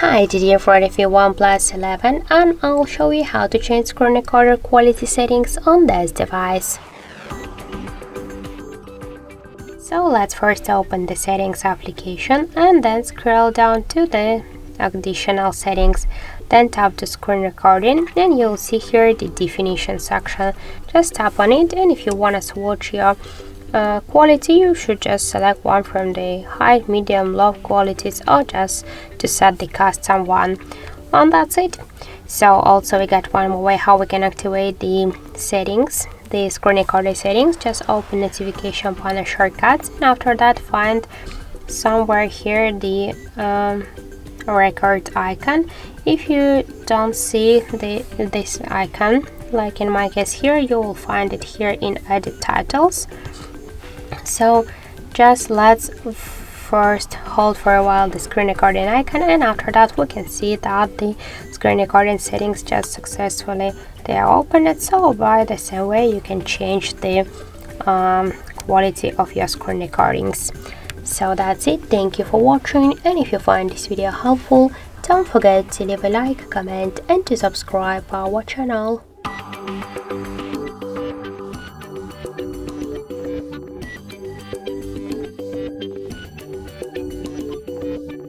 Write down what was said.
Hi, today for the OnePlus 11 and I'll show you how to change screen recorder quality settings on this device. So let's first open the settings application and then scroll down to the additional settings. Then tap the screen recording and you'll see here the definition section. Just tap on it, and if you want to switch your quality, you should just select one from the high, medium, low qualities, or just to set the custom one. And that's it. So also we got one more way how we can activate the settings, the screen recorder settings. Just open notification panel shortcuts, and after that find somewhere here the record icon. If you don't see this icon, like in my case here, you will find it here in edit titles. So just let's first hold for a while the screen recording icon, and after that we can see that the screen recording settings just successfully they are opened. So by the same way you can change the quality of your screen recordings. So that's it. Thank you for watching, and if you find this video helpful, don't forget to leave a like, comment and to subscribe our channel.